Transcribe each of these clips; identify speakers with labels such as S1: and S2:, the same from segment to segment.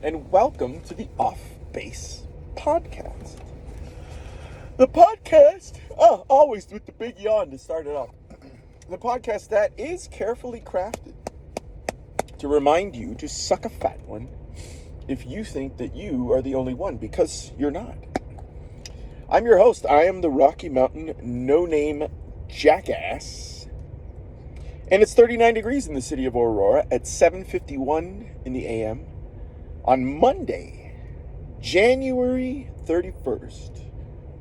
S1: and welcome to the Off Base Podcast. The podcast, always with the big yawn to start it off. The podcast that is carefully crafted to remind you to suck a fat one if you think that you are the only one, because you're not. I'm your host. I am the Rocky Mountain no-name Jackass. And it's 39 degrees in the city of Aurora at 7:51 in the a.m. on Monday, January 31st,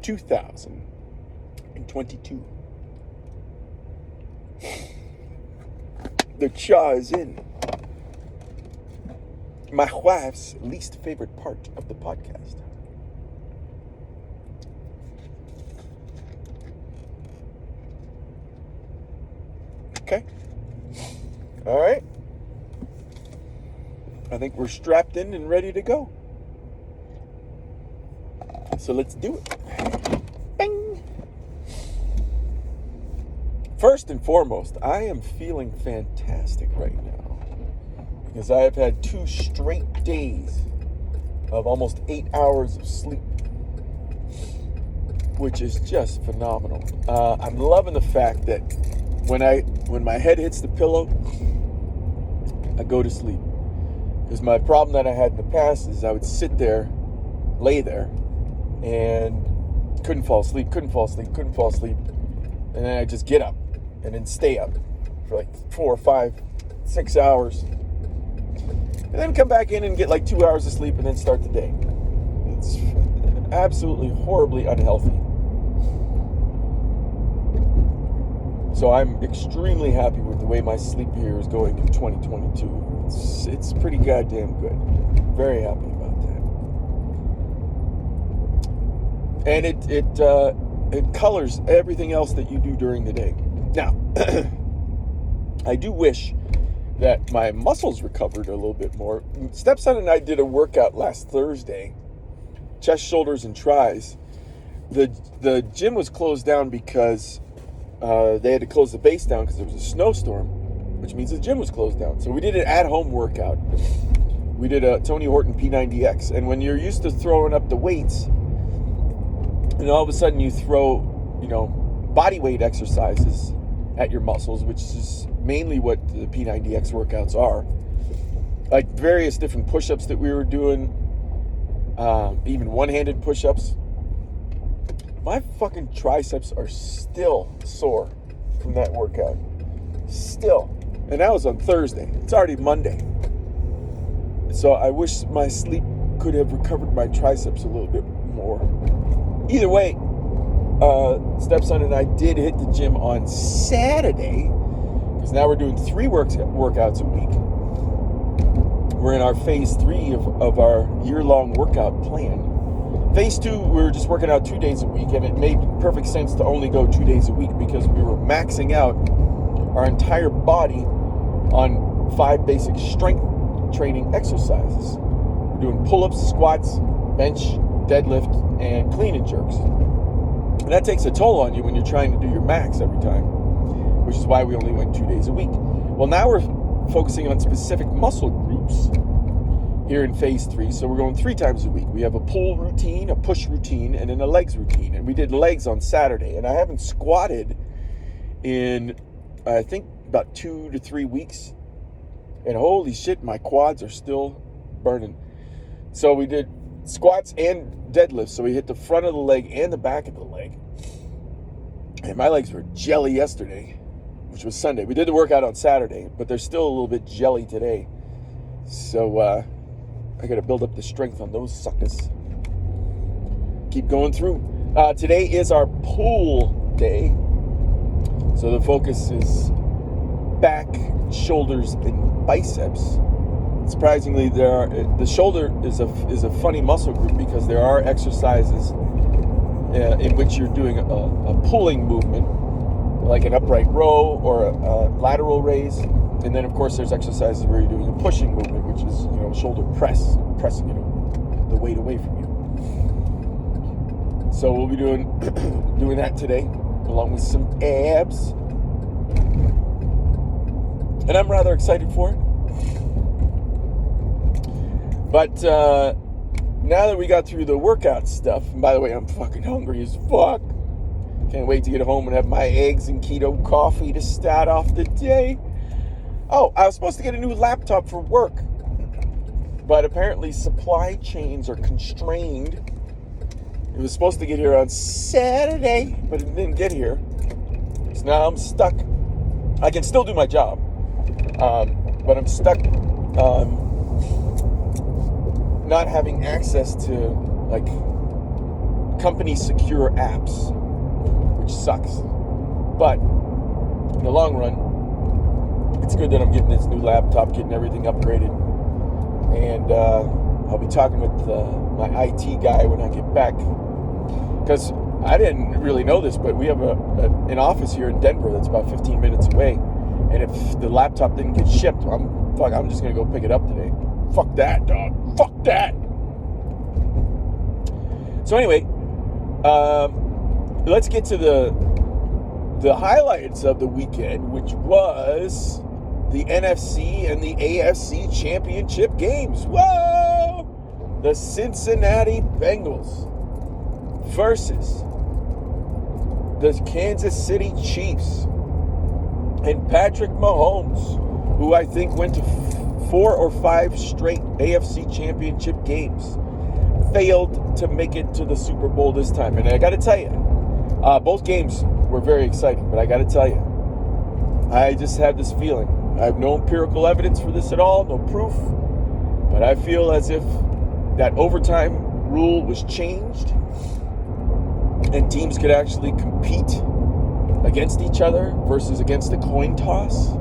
S1: 2022. The cha is in. My wife's least favorite part of the podcast. Okay. All right. I think we're strapped in and ready to go. So let's do it. Bing. First and foremost, I am feeling fantastic right now because I have had 2 straight days of almost 8 hours of sleep, which is just phenomenal. I'm loving the fact that when my head hits the pillow, I go to sleep. Because my problem that I had in the past is I would sit there, lay there, and couldn't fall asleep, and then I just get up and then stay up for like 4, 5, 6 hours, and then come back in and get like 2 hours of sleep and then start the day. It's absolutely horribly unhealthy. So I'm extremely happy with the way my sleep here is going in 2022. It's pretty goddamn good. Very happy about that. And it colors everything else that you do during the day. Now, I do wish that my muscles recovered a little bit more. Stepson and I did a workout last Thursday, chest, shoulders, and tries. The gym was closed down because they had to close the base down because there was a snowstorm, which means the gym was closed down. So we did an at-home workout. We did a Tony Horton P90X. And when you're used to throwing up the weights, and all of a sudden you throw, body weight exercises at your muscles, which is mainly what the P90X workouts are. Like various different push-ups that we were doing, even one-handed push-ups. My fucking triceps are still sore from that workout. Still. And that was on Thursday. It's already Monday. So I wish my sleep could have recovered my triceps a little bit more. Either way, stepson and I did hit the gym on Saturday, because now we're doing 3 workouts a week. We're in our phase 3 of our year-long workout plan. Phase 2, we were just working out 2 days a week, and it made perfect sense to only go 2 days a week because we were maxing out our entire body on 5 basic strength training exercises. We're doing pull-ups, squats, bench, deadlift, and clean and jerks. And that takes a toll on you when you're trying to do your max every time, which is why we only went 2 days a week. Well, now we're focusing on specific muscle groups here in phase 3, so we're going 3 times a week. We have a pull routine, a push routine, and then a legs routine. And we did legs on Saturday, and I haven't squatted in, I think, about 2 to 3 weeks. And holy shit, my quads are still burning. So we did squats and deadlifts, so we hit the front of the leg and the back of the leg. And my legs were jelly yesterday, which was Sunday. We did the workout on Saturday, but they're still a little bit jelly today. So I got to build up the strength on those suckers. Keep going through. Today is our pull day. So the focus is back, shoulders, and biceps. Surprisingly, the shoulder is a funny muscle group because there are exercises in which you're doing a pulling movement, like an upright row or a lateral raise. And then, of course, there's exercises where you're doing a pushing movement, which is, shoulder pressing, the weight away from you. So we'll be doing that today, along with some abs. And I'm rather excited for it. But now that we got through the workout stuff, and by the way, I'm fucking hungry as fuck. Can't wait to get home and have my eggs and keto coffee to start off the day. Oh, I was supposed to get a new laptop for work, but apparently supply chains are constrained. It was supposed to get here on Saturday, but it didn't get here. So now I'm stuck. I can still do my job, but I'm stuck not having access to like company secure apps, which sucks. But in the long run, it's good that I'm getting this new laptop, getting everything upgraded, and I'll be talking with my IT guy when I get back, because I didn't really know this, but we have an office here in Denver that's about 15 minutes away, and if the laptop didn't get shipped, I'm just gonna go pick it up today. Fuck that, dog. Fuck that. So anyway, let's get to the highlights of the weekend, which was the NFC and the AFC championship games. Whoa! The Cincinnati Bengals versus the Kansas City Chiefs. And Patrick Mahomes, who I think went to 4 or 5 straight AFC championship games, failed to make it to the Super Bowl this time. And I got to tell you, both games were very exciting, but I got to tell you, I just had this feeling. I have no empirical evidence for this at all, no proof, but I feel as if that overtime rule was changed and teams could actually compete against each other versus against the coin toss,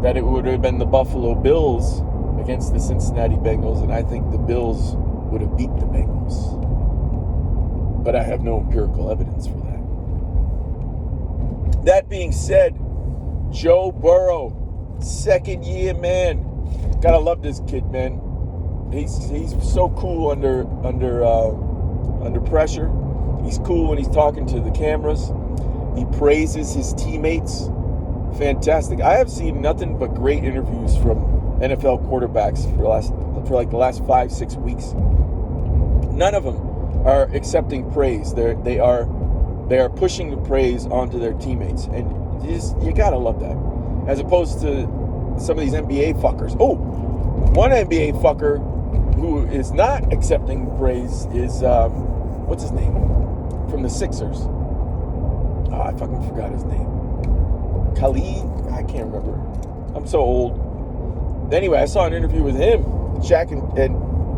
S1: that it would have been the Buffalo Bills against the Cincinnati Bengals, and I think the Bills would have beat the Bengals. But I have no empirical evidence for that. That being said, Joe Burrow, second year man. Gotta love this kid, man. He's so cool under pressure. He's cool when he's talking to the cameras. He praises his teammates. Fantastic. I have seen nothing but great interviews from NFL quarterbacks for like the last 5-6 weeks. None of them are accepting praise. They are pushing the praise onto their teammates, and you gotta love that. As opposed to some of these NBA fuckers. Oh, one NBA fucker who is not accepting praise is what's his name from the Sixers? Oh, I fucking forgot his name. Khalid? I can't remember. I'm so old. Anyway, I saw an interview with him. Shaq and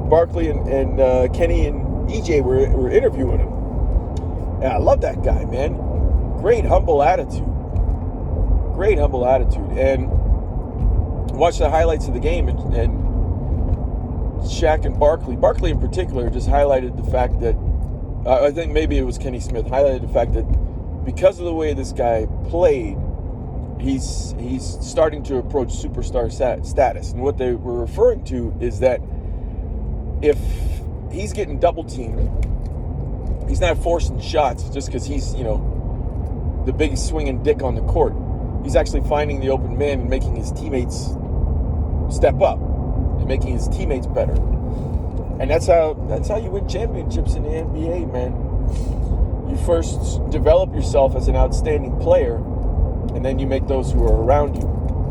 S1: Barkley and Kenny and EJ were interviewing him. And I love that guy, man. Great humble attitude. And watch the highlights of the game, and Shaq and Barkley in particular just highlighted the fact that I think maybe it was Kenny Smith highlighted the fact that because of the way this guy played, he's starting to approach superstar status. And what they were referring to is that if he's getting double teamed, he's not forcing shots just because he's, the biggest swinging dick on the court. He's actually finding the open man and making his teammates step up and making his teammates better. And that's how you win championships in the NBA, man. You first develop yourself as an outstanding player, and then you make those who are around you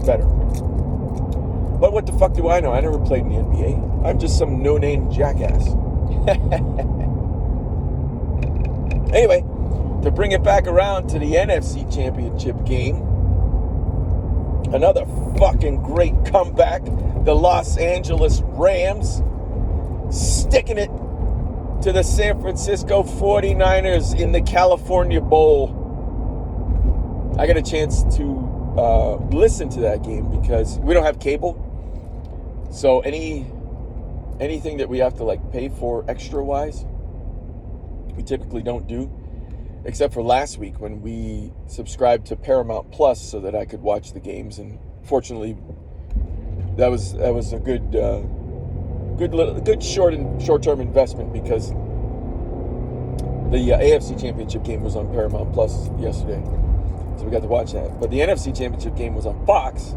S1: better. But what the fuck do I know? I never played in the NBA. I'm just some no-name jackass. Anyway, to bring it back around to the NFC Championship game, another fucking great comeback. The Los Angeles Rams sticking it to the San Francisco 49ers in the California Bowl. I got a chance to listen to that game because we don't have cable. So anything that we have to pay for extra-wise, we typically don't do. Except for last week when we subscribed to Paramount Plus so that I could watch the games, and fortunately, that was a good short-term investment because the AFC Championship game was on Paramount Plus yesterday, so we got to watch that. But the NFC Championship game was on Fox,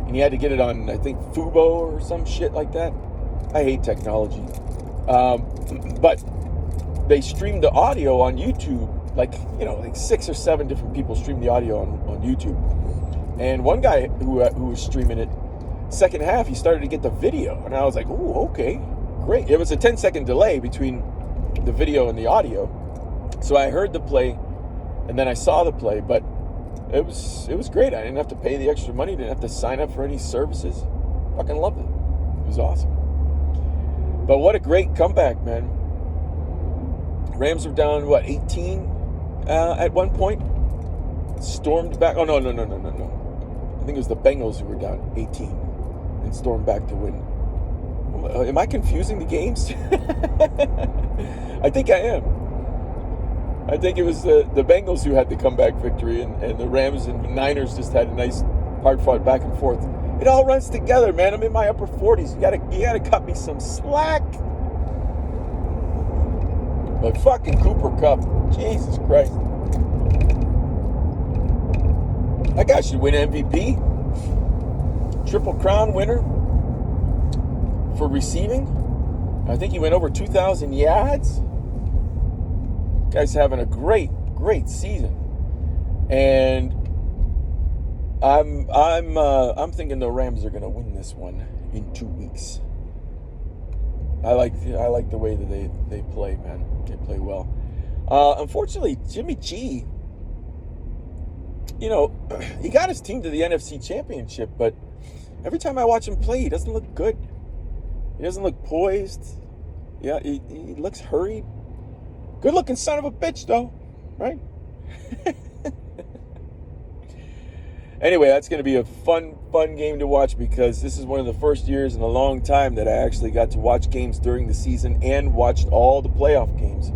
S1: and you had to get it on, I think, Fubo or some shit like that. I hate technology. But they streamed the audio on YouTube. Like 6 or 7 different people streamed the audio on YouTube. And one guy who was streaming it, second half, he started to get the video. And I was like, ooh, okay, great. It was a 10-second delay between the video and the audio. So I heard the play, and then I saw the play, but it was great. I didn't have to pay the extra money, didn't have to sign up for any services. Fucking loved it. It was awesome. But what a great comeback, man. Rams were down, 18 at one point? Stormed back. Oh, no. I think it was the Bengals who were down 18 and stormed back to win. Am I confusing the games? I think I am. I think it was the Bengals who had the comeback victory, and the Rams and the Niners just had a nice hard-fought back and forth. It all runs together, man. I'm in my upper 40s. You gotta cut me some slack. But fucking Cooper Kupp, Jesus Christ. That guy should win MVP. Triple Crown winner for receiving. I think he went over 2,000 yards. Guy's having a great season. And I'm thinking the Rams are going to win this one in 2 weeks. I like the way that they play, man. They play well. Unfortunately, Jimmy G, he got his team to the NFC Championship, but every time I watch him play, he doesn't look good. He doesn't look poised. Yeah, he looks hurried. Good-looking son of a bitch, though, right? Anyway, that's going to be a fun game to watch, because this is one of the first years in a long time that I actually got to watch games during the season and watched all the playoff games.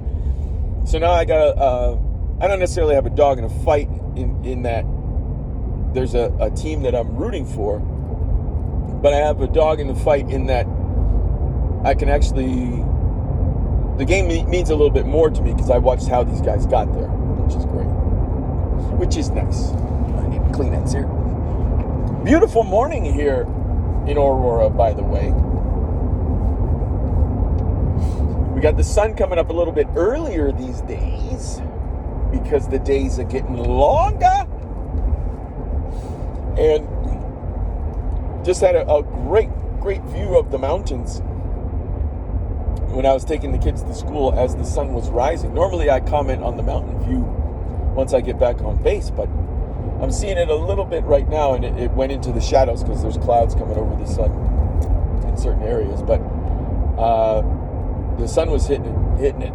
S1: So now I don't necessarily have a dog in a fight in that there's a team that I'm rooting for, but I have a dog in the fight in that I can actually, the game means a little bit more to me because I watched how these guys got there, which is great, which is nice. I need Kleenex here. Beautiful morning here in Aurora, by the way. We got the sun coming up a little bit earlier these days because the days are getting longer. And just had a great view of the mountains when I was taking the kids to school as the sun was rising. Normally I comment on the mountain view once I get back on base, but I'm seeing it a little bit right now, and it went into the shadows because there's clouds coming over the sun in certain areas. But the sun was hitting it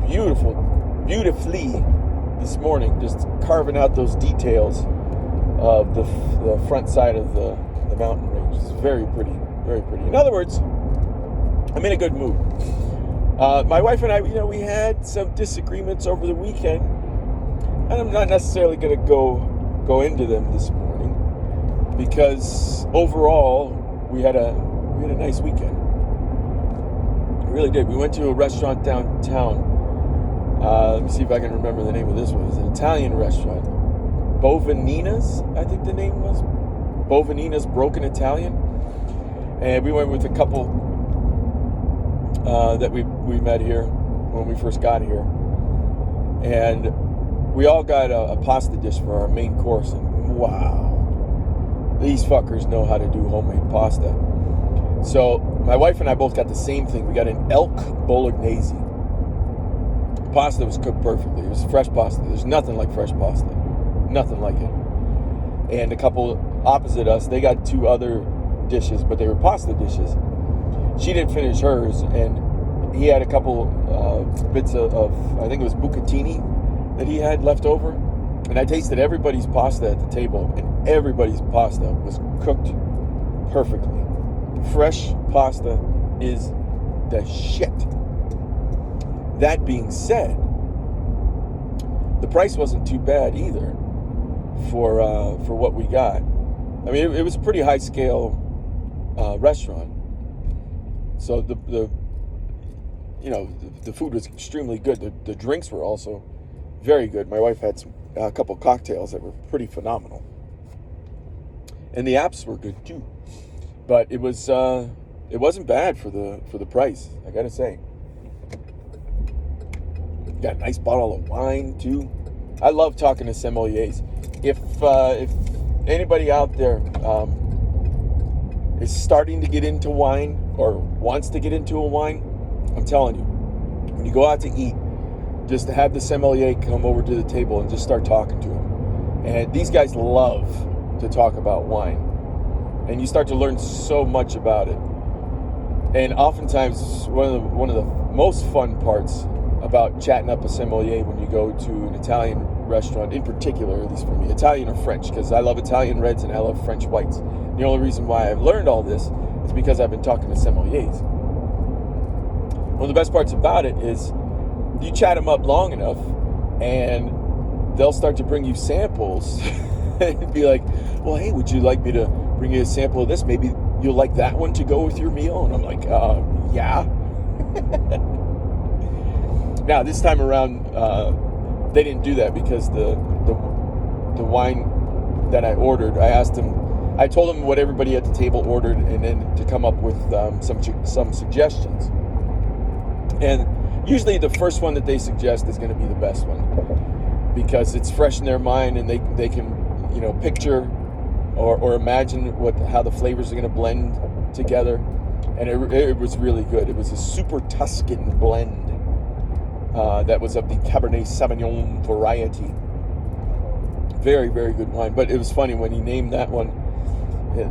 S1: beautifully this morning, just carving out those details of the front side of the mountain range. It's very pretty, very pretty. In other words, I'm in a good mood. My wife and I, we had some disagreements over the weekend, and I'm not necessarily going to go into them this morning because overall we had a nice weekend. We really did. We went to a restaurant downtown. Let me see if I can remember the name of this one. It was an Italian restaurant. Bovenina's, I think the name was. Bovenina's Broken Italian. And we went with a couple that we met here when we first got here. And we all got a pasta dish for our main course. And wow, these fuckers know how to do homemade pasta. So my wife and I both got the same thing. We got an elk bolognese. The pasta was cooked perfectly. It was fresh pasta. There's nothing like fresh pasta. Nothing like it. And a couple opposite us, they got 2 other dishes, but they were pasta dishes. She didn't finish hers, and he had a couple bits of I think it was bucatini that he had left over. And I tasted everybody's pasta at the table, and everybody's pasta was cooked perfectly. Fresh pasta is the shit. That being said, the price wasn't too bad either for what we got. I mean, it was a pretty high scale restaurant. So the food was extremely good. The drinks were also very good. My wife had a couple cocktails that were pretty phenomenal, and the apps were good too. But it was it wasn't bad for the price, I gotta say. Got a nice bottle of wine too. I love talking to sommeliers. If anybody out there is starting to get into wine or wants to get into a wine, I'm telling you, when you go out to eat, just to have the sommelier come over to the table and just start talking to him. And these guys love to talk about wine, and you start to learn so much about it. And oftentimes, one of the most fun parts about chatting up a sommelier when you go to an Italian restaurant, in particular, at least for me, Italian or French, because I love Italian reds and I love French whites. The only reason why I've learned all this is because I've been talking to sommeliers. One of the best parts about it is you chat them up long enough and they'll start to bring you samples and be like, well, hey, would you like me to bring you a sample of this? Maybe you'll like that one to go with your meal. And I'm like, yeah. Now, this time around, they didn't do that because the wine that I ordered, I told them what everybody at the table ordered, and then to come up with some suggestions. And usually the first one that they suggest is going to be the best one because it's fresh in their mind, and they can picture or imagine how the flavors are going to blend together. And it was really good. It was a super Tuscan blend that was of the Cabernet Sauvignon variety. Very, very good wine. But it was funny when he named that one,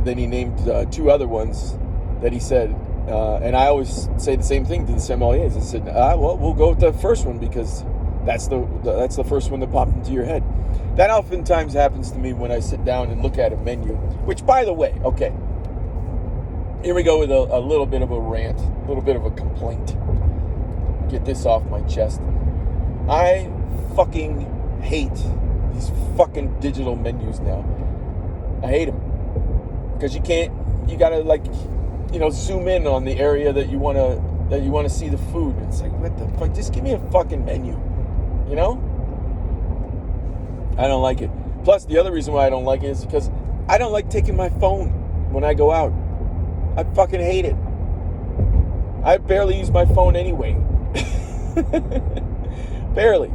S1: then he named two other ones that he said, and I always say the same thing to the sommeliers. I said, well, we'll go with the first one because that's the first one that popped into your head. That oftentimes happens to me when I sit down and look at a menu, which, by the way, okay, here we go with a little bit of a rant, a little bit of a complaint. Get this off my chest. I fucking hate these fucking digital menus now. I hate them because you gotta zoom in on the area that you want to see the food. It's like, what the fuck? Just give me a fucking menu, I don't like it. Plus, the other reason why I don't like it is because I don't like taking my phone when I go out. I fucking hate it. I barely use my phone anyway. Barely.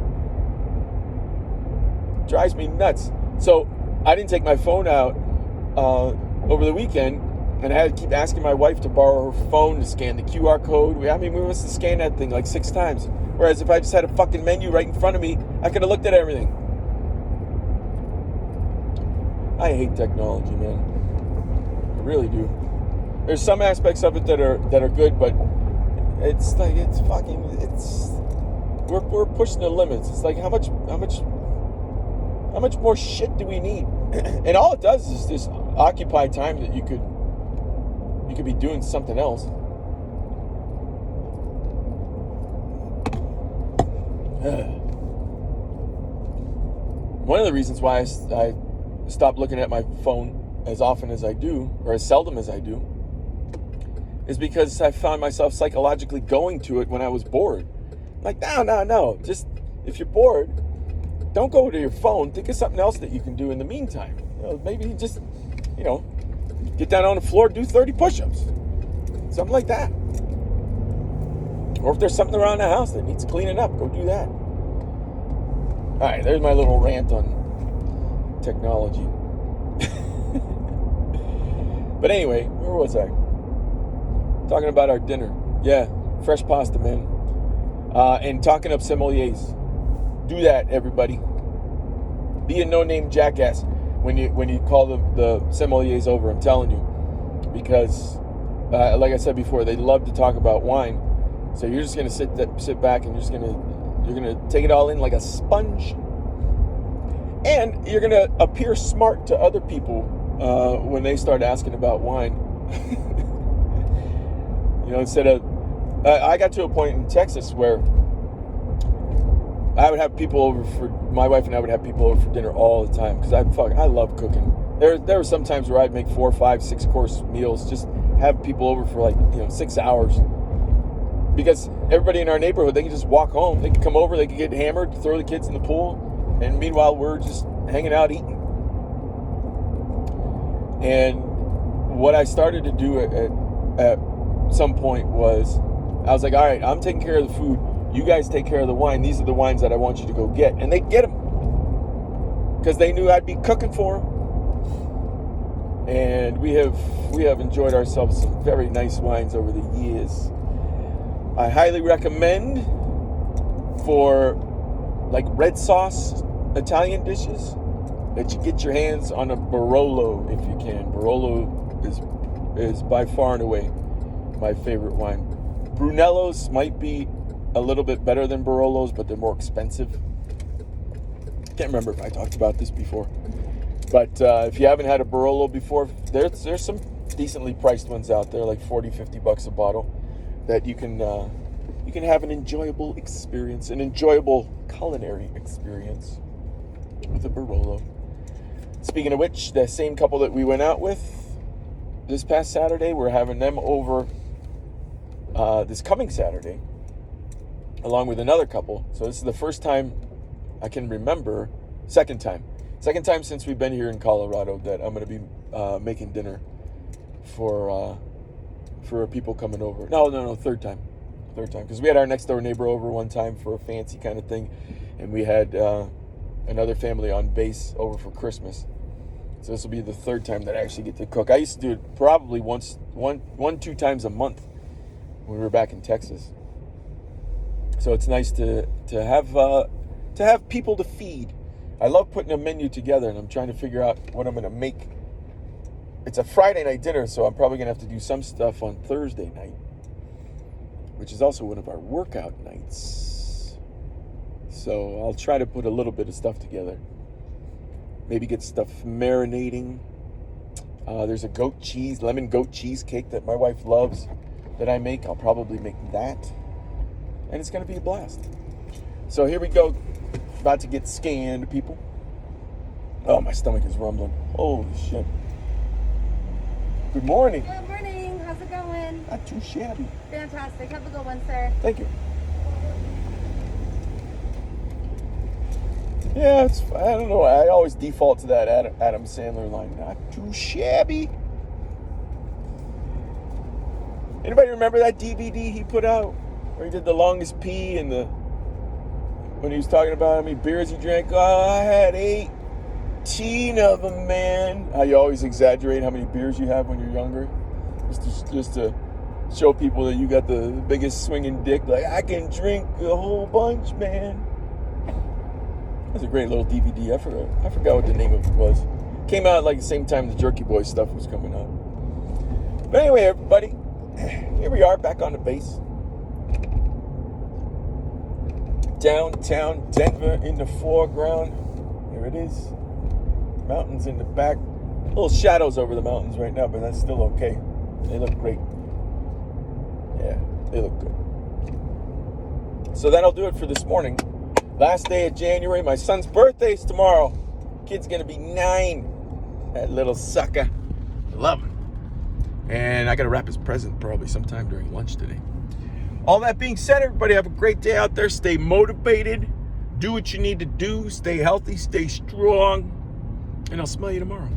S1: Drives me nuts. So I didn't take my phone out over the weekend, and I had to keep asking my wife to borrow her phone to scan the QR code. We must have scanned that thing like 6 times. Whereas if I just had a fucking menu right in front of me, I could have looked at everything. I hate technology, man. I really do. There's some aspects of it that are good, but we're pushing the limits. It's like how much more shit do we need? And all it does is just occupy time that you could be doing something else. One of the reasons why I stopped looking at my phone as often as I do, or as seldom as I do, is because I found myself psychologically going to it when I was bored. Like, no. Just, if you're bored, don't go to your phone. Think of something else that you can do in the meantime. Maybe just, get down on the floor, do 30 push-ups. Something like that. Or if there's something around the house that needs cleaning up, go do that. All right, there's my little rant on technology. But anyway, where was I? Talking about our dinner. Yeah, fresh pasta, man. And talking up sommeliers. Do that, everybody. Be a no-name jackass when you call the sommeliers over. I'm telling you, because like I said before, they love to talk about wine. So you're just gonna sit back and you're gonna take it all in like a sponge, and you're gonna appear smart to other people when they start asking about wine. Instead of I got to a point in Texas where I would have people over my wife and I would have people over for dinner all the time because I love cooking. There were some times where I'd make 4, 5, 6 course meals, just have people over for 6 hours. Because everybody in our neighborhood, they can just walk home. They can come over, they can get hammered, throw the kids in the pool, and meanwhile we're just hanging out eating. And what I started to do some point was, I was like, all right, I'm taking care of the food. You guys take care of the wine. These are the wines that I want you to go get. And they'd get them because they knew I'd be cooking for them. And we have enjoyed ourselves some very nice wines over the years. I highly recommend for like red sauce Italian dishes that you get your hands on a Barolo if you can. Barolo is by far and away my favorite wine. Brunellos might be a little bit better than Barolos, but they're more expensive. Can't remember if I talked about this before. But if you haven't had a Barolo before, there's some decently priced ones out there, like $40-50 a bottle, that you can have an enjoyable experience, an enjoyable culinary experience with a Barolo. Speaking of which, the same couple that we went out with this past Saturday, we're having them over this coming Saturday, along with another couple. So this is the first time I can remember, second time since we've been here in Colorado that I'm going to be making dinner for people coming over. No, third time, because we had our next door neighbor over one time for a fancy kind of thing, and we had another family on base over for Christmas. So this will be the third time that I actually get to cook. I used to do it probably two times a month when we were back in Texas. So it's nice to have people to feed. I love putting a menu together, and I'm trying to figure out what I'm going to make. It's a Friday night dinner, so I'm probably going to have to do some stuff on Thursday night, which is also one of our workout nights. So I'll try to put a little bit of stuff together. Maybe get stuff marinating. There's a lemon goat cheesecake that my wife loves that I make. I'll probably make that. And it's going to be a blast. So here we go. About to get scanned, people. Oh, my stomach is rumbling. Holy shit. Good morning.
S2: Good morning. How's it going?
S1: Not too shabby.
S2: Fantastic. Have a good one, sir.
S1: Thank you. Yeah, I don't know. I always default to that Adam Sandler line. Not too shabby. Anybody remember that DVD he put out where he did the longest pee and when he was talking about how many beers he drank? Oh, I had 18 of them, man. How you always exaggerate how many beers you have when you're younger, just to show people that you got the biggest swinging dick. Like, I can drink a whole bunch, man. That's a great little DVD. I forgot what the name of it was. Came out like the same time the Jerky Boy stuff was coming out. But anyway, everybody, here we are back on the base. Downtown Denver in the foreground. Here it is. Mountains in the back. Little shadows over the mountains right now, but that's still okay. They look great. Yeah, they look good. So that'll do it for this morning. Last day of January. My son's birthday's tomorrow. Kid's gonna be 9. That little sucker. I love him. And I gotta wrap his present probably sometime during lunch today. All that being said, everybody have a great day out there. Stay motivated. Do what you need to do. Stay healthy. Stay strong. And I'll smell you tomorrow.